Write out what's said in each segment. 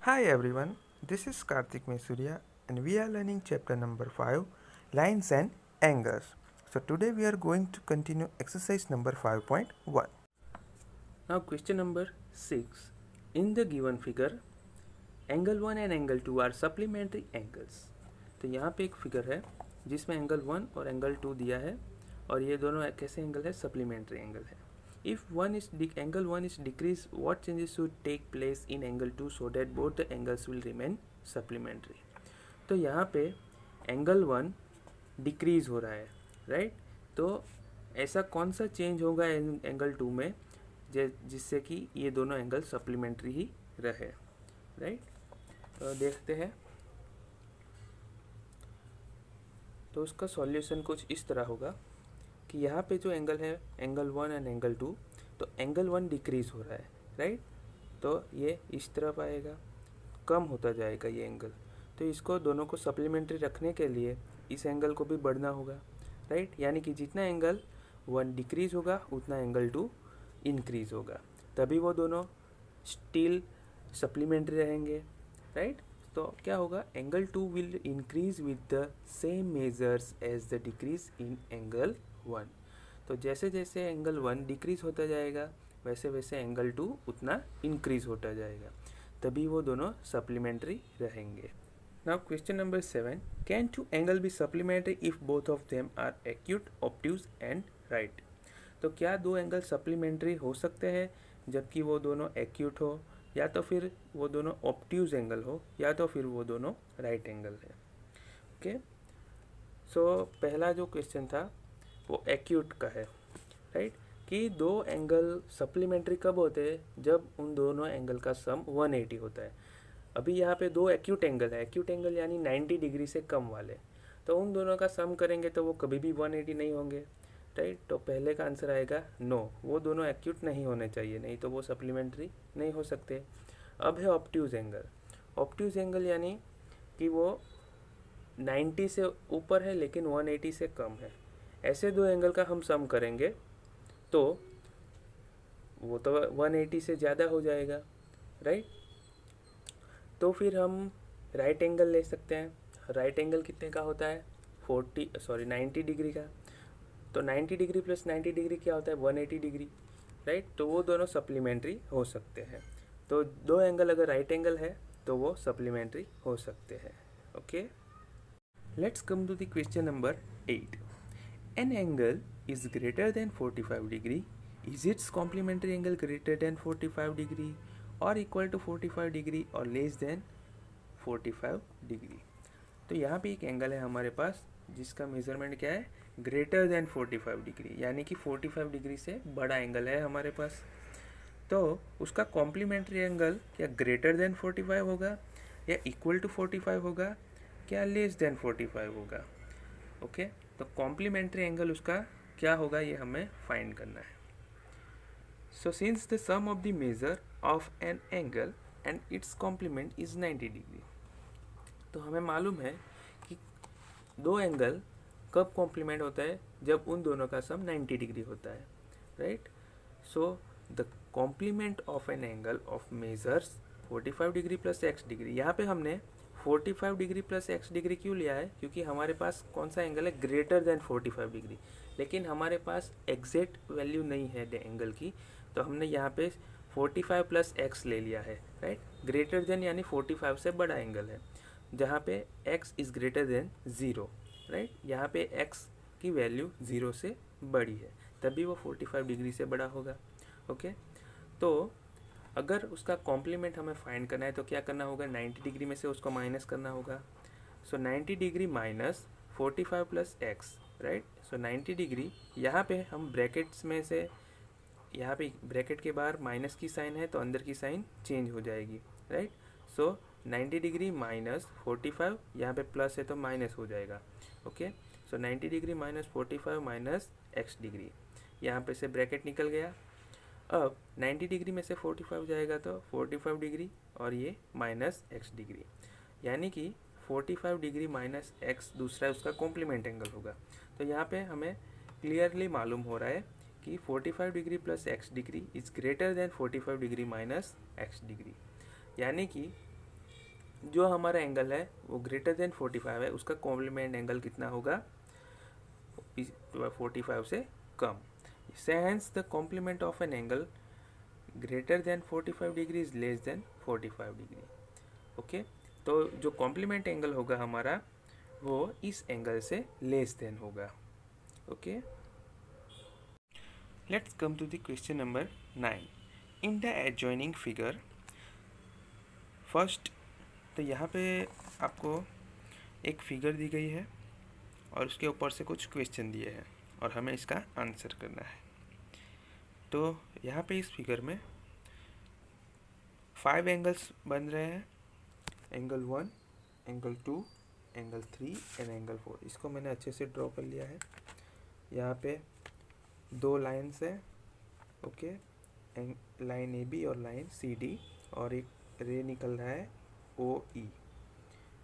Hi everyone, this is Karthik Mesuria and we are learning chapter number 5 Lines and Angles. So today we are going to continue exercise number 5.1. Now question number 6. In the given figure, angle 1 and angle 2 are supplementary angles. तो यहाँ पे एक figure है जिसमें angle 1 और angle 2 दिया है और ये दोनों कैसे एंगल है, सप्लीमेंट्री एंगल है. If angle 1 is decreased, what changes should take place in angle 2 so that both the angles will remain supplementary? तो यहाँ पे एंगल 1 डिक्रीज हो रहा है, राइट. तो ऐसा कौन सा चेंज होगा एंगल 2 में जिससे कि ये दोनों एंगल सप्लीमेंट्री ही रहे, राइट. तो देखते हैं. तो उसका सॉल्यूशन कुछ इस तरह होगा कि यहाँ पे जो एंगल है एंगल 1 एंड एंगल 2, तो एंगल 1 डिक्रीज हो रहा है, राइट. तो ये इस तरफ आएगा, कम होता जाएगा ये एंगल. तो इसको दोनों को सप्लीमेंट्री रखने के लिए इस एंगल को भी बढ़ना होगा, राइट. यानी कि जितना एंगल 1 डिक्रीज होगा उतना एंगल 2 इंक्रीज होगा, तभी वो दोनों स्टिल सप्लीमेंट्री रहेंगे, राइट. तो क्या होगा, angle 2 will increase with the same measures as the decrease in angle 1. तो जैसे जैसे एंगल 1 डिक्रीज होता जाएगा वैसे वैसे एंगल 2 उतना इंक्रीज होता जाएगा, तभी वो दोनों सप्लीमेंट्री रहेंगे. Now question number 7. Can two angle be supplementary if both of them are acute, obtuse and right? तो क्या दो एंगल सप्लीमेंट्री हो सकते हैं जबकि वो दोनों एक्यूट हो, या तो फिर वो दोनों ऑब्ट्यूज एंगल हो, या तो फिर वो दोनों राइट एंगल है. ओके. सो पहला जो क्वेश्चन था वो एक्यूट का है, राइट. कि दो एंगल सप्लीमेंट्री कब होते हैं, जब उन दोनों एंगल का सम 180 होता है. अभी यहाँ पे दो एक्यूट एंगल है, एक्यूट एंगल यानी 90 डिग्री से कम वाले. तो उन दोनों का सम करेंगे तो वो कभी भी 180 नहीं होंगे, राइट. तो पहले का आंसर आएगा नो, वो दोनों एक्यूट नहीं होने चाहिए, नहीं तो वो सप्लीमेंट्री नहीं हो सकते. अब है ऑब्ट्यूज एंगल. ऑब्ट्यूज एंगल यानी कि वो 90 से ऊपर है लेकिन 180 से कम है. ऐसे दो एंगल का हम सम करेंगे तो वो तो 180 से ज़्यादा हो जाएगा, राइट. तो फिर हम राइट एंगल ले सकते हैं. राइट एंगल कितने का होता है, 90 डिग्री का. तो 90 डिग्री प्लस 90 डिग्री क्या होता है, 180 डिग्री, राइट. तो वो दोनों सप्लीमेंट्री हो सकते हैं. तो दो एंगल अगर राइट एंगल है तो वो सप्लीमेंट्री हो सकते हैं. Okay. Let's come to the question number 8. An angle is greater than 45 degree. Is its complementary angle greater than 45 degree or equal to 45 degree or less than 45 degree? तो यहाँ पे एक एंगल है हमारे पास जिसका मेजरमेंट क्या है, ग्रेटर देन 45 डिग्री, यानी कि 45 डिग्री से बड़ा एंगल है हमारे पास. तो उसका कॉम्प्लीमेंट्री एंगल क्या ग्रेटर देन 45 होगा, या इक्वल टू 45 होगा, क्या लेस देन 45 होगा. ओके. तो कॉम्प्लीमेंट्री एंगल उसका क्या होगा ये हमें फाइंड करना है. So since the sum of the measure of an angle and its complement is 90 degree, तो हमें मालूम है कि दो एंगल कब कॉम्प्लीमेंट होता है, जब उन दोनों का सम 90 डिग्री होता है, right. So the complement of an angle of measures 45 degree plus x degree. यहाँ पे हमने 45 डिग्री प्लस एक्स डिग्री क्यों लिया है, क्योंकि हमारे पास कौन सा एंगल है, ग्रेटर देन 45 डिग्री, लेकिन हमारे पास एग्जैक्ट वैल्यू नहीं है एंगल की. तो हमने यहाँ पे 45 प्लस एक्स ले लिया है, राइट. ग्रेटर देन यानी 45 से बड़ा एंगल है, जहाँ पे x is greater than 0, right. यहाँ पे x की वैल्यू 0 से बड़ी है, तभी वो 45 डिग्री से बड़ा होगा. ओके. तो अगर उसका कॉम्प्लीमेंट हमें फाइंड करना है तो क्या करना होगा, 90 डिग्री में से उसको माइनस करना होगा. So 90 degree minus 45 plus x, right. So 90 degree, यहाँ पे हम ब्रैकेट्स में से, यहाँ पे ब्रैकेट के बाहर माइनस की साइन है तो अंदर की साइन चेंज हो जाएगी, राइट. सो 90 डिग्री माइनस 45, यहाँ पे प्लस है तो माइनस हो जाएगा. ओके. सो 90 degree minus 45 minus x degree, यहाँ पे से ब्रैकेट निकल गया. अब 90 डिग्री में से 45 जाएगा तो 45 डिग्री और ये माइनस एक्स डिग्री, यानी कि 45 डिग्री माइनस एक्स दूसरा उसका कॉम्प्लीमेंट एंगल होगा. तो यहाँ पे हमें क्लियरली मालूम हो रहा है कि 45 degree plus x degree is greater than 45 degree minus x degree, यानी कि जो हमारा एंगल है वो ग्रेटर देन 45 है, उसका कॉम्प्लीमेंट एंगल कितना होगा, 45 से कम। Hence the complement of an angle greater than 45 degree is less than 45 degree. Okay, तो जो कॉम्प्लीमेंट एंगल होगा हमारा वो इस एंगल से लेस देन होगा। Okay, let's come to the question number 9। In the adjoining figure first, तो यहाँ पे आपको एक फिगर दी गई है और उसके ऊपर से कुछ क्वेश्चन दिए हैं और हमें इसका आंसर करना है। तो यहाँ पे इस फिगर में 5 एंगल्स बन रहे हैं, angle 1, angle 2, angle 3 and angle 4। इसको मैंने अच्छे से ड्रॉ कर लिया है। यहाँ पे 2 लाइन्स है, ओके, लाइन ए बी और लाइन सी डी, और एक रे निकल रहा है ओ ई।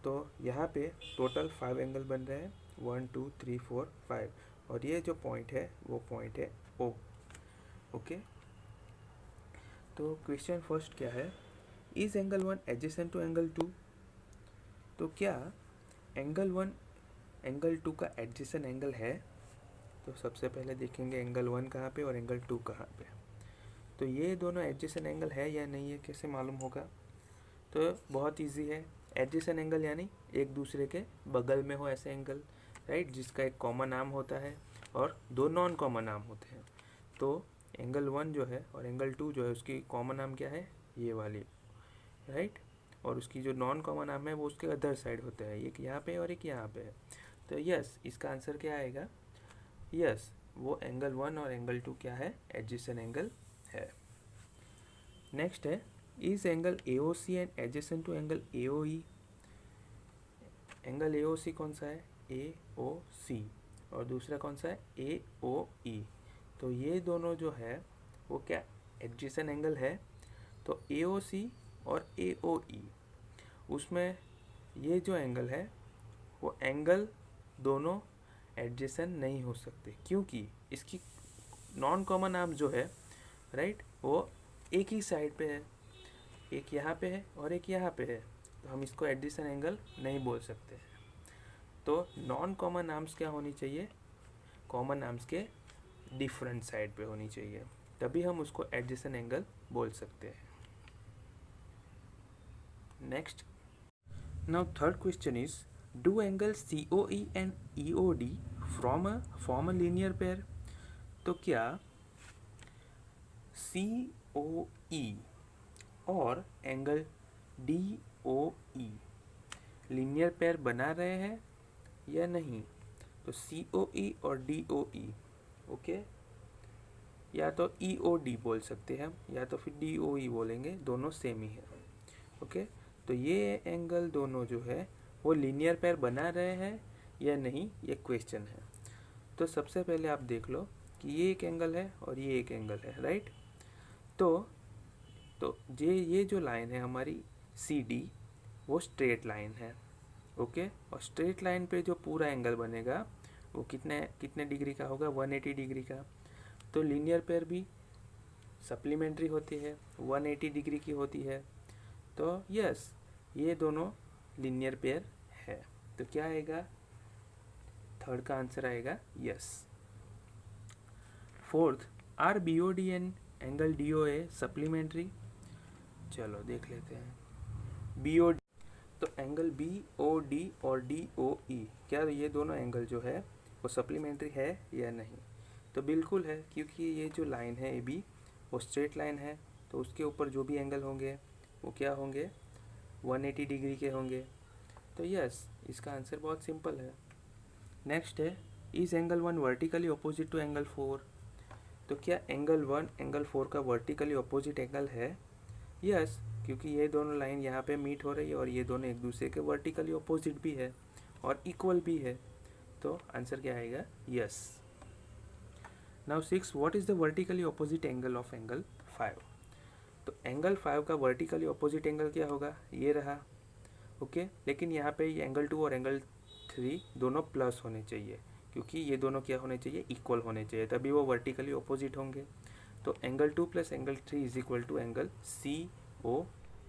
तो यहाँ पे टोटल 5 एंगल बन रहे हैं, 1 2 3 4 5, और ये जो पॉइंट है वो पॉइंट है ओ। ओके, तो क्वेश्चन फर्स्ट क्या है, is angle 1 adjacent to angle 2? तो क्या एंगल 1 एंगल 2 का एडजेसेंट एंगल है? तो सबसे पहले देखेंगे एंगल 1 कहाँ पे और एंगल 2 कहाँ पे। तो ये दोनों एडजेसेंट एंगल है या नहीं है, कैसे मालूम होगा? तो बहुत इजी है। एडजेसेंट एंगल यानी एक दूसरे के बगल में हो ऐसे एंगल, राइट, जिसका एक कॉमन आर्म होता है और 2 नॉन कॉमन आर्म होते हैं। तो एंगल 1 जो है और एंगल 2 जो है उसकी कॉमन आर्म क्या है, ये वाली, राइट, और उसकी जो नॉन कॉमन आर्म है वो उसके अदर साइड होता है, एक यहाँ पे और एक यहाँ पे है। तो यस, इसका आंसर क्या आएगा? यस, वो एंगल 1 और एंगल 2 क्या है, एडजेसेंट एंगल है। नेक्स्ट है, is angle AOC and adjacent to angle AOE? Angle AOC कौन सा है, AOC, और दूसरा कौन सा है, AOE। तो ये दोनों जो है वो क्या एडजेसेंट एंगल है। तो AOC और AOE, उसमें ये जो एंगल है वो एंगल दोनों एडजेसेंट नहीं हो सकते, क्योंकि इसकी नॉन कॉमन आर्म जो है, राइट, वो एक ही साइड पे है, एक यहाँ पे है और एक यहाँ पे है। तो हम इसको एडजेसेंट एंगल नहीं बोल सकते हैं। तो नॉन कॉमन आर्म्स क्या होनी चाहिए, कॉमन आर्म्स के डिफरेंट साइड पे होनी चाहिए, तभी हम उसको एडजेसेंट एंगल बोल सकते हैं। Next, now third question is, do angle COE and EOD form a linear pair? तो क्या COE और एंगल DOE लीनियर पेयर बना रहे हैं या नहीं? तो COE और DOE, ओके, या तो EOD बोल सकते हैं हम, या तो फिर DOE बोलेंगे, दोनों सेम ही है। ओके, तो ये एंगल दोनों जो है वो लीनियर पेयर बना रहे हैं या नहीं, ये क्वेश्चन है। तो सबसे पहले आप देख लो कि ये एक एंगल है और ये एक एंगल है, राइट। तो ये जो लाइन है हमारी CD, वो स्ट्रेट लाइन है, ओके, और स्ट्रेट लाइन पे जो पूरा एंगल बनेगा वो कितने डिग्री का होगा, 180 डिग्री का। तो लीनियर पेयर भी सप्लीमेंट्री होती है, 180 डिग्री की होती है। तो यस, ये दोनों लीनियर पेयर है। तो क्या आएगा, थर्ड का आंसर आएगा yes. Fourth, are BOD and angle DOA supplementary? चलो देख लेते हैं। BOD, तो एंगल BOD और DOE, क्या ये दोनों एंगल जो है वो सप्लीमेंट्री है या नहीं? तो बिल्कुल है, क्योंकि ये जो लाइन है AB वो स्ट्रेट लाइन है, तो उसके ऊपर जो भी एंगल होंगे वो क्या होंगे, 180 डिग्री के होंगे। तो यस, इसका आंसर बहुत सिंपल है। नेक्स्ट है, is angle 1 vertically opposite to angle 4? तो क्या एंगल 1 एंगल 4 का वर्टिकली अपोजिट एंगल है? यस, क्योंकि ये दोनों लाइन यहाँ पे मीट हो रही है और ये दोनों एक दूसरे के वर्टिकली अपोजिट भी है और इक्वल भी है। तो आंसर क्या आएगा, yes. Now 6, what is the vertically opposite angle of angle 5? तो एंगल 5 का वर्टिकली अपोजिट एंगल क्या होगा, ये रहा, ओके, लेकिन यहाँ पे एंगल 2 और एंगल 3 दोनों प्लस होने चाहिए, क्योंकि ये दोनों क्या होने चाहिए, इक्वल होने चाहिए, तभी वो वर्टिकली अपोजिट होंगे। तो angle 2 plus angle 3 is equal to angle CO।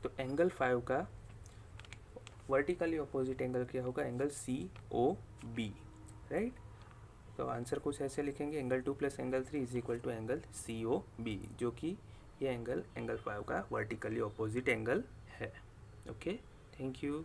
तो एंगल 5 का वर्टिकली अपोजिट एंगल क्या होगा, angle C O B, right. तो आंसर कुछ ऐसे लिखेंगे, angle 2 plus angle 3 is equal to angle C O B, जो कि ये एंगल 5 का वर्टिकली अपोजिट एंगल है। Okay, thank you.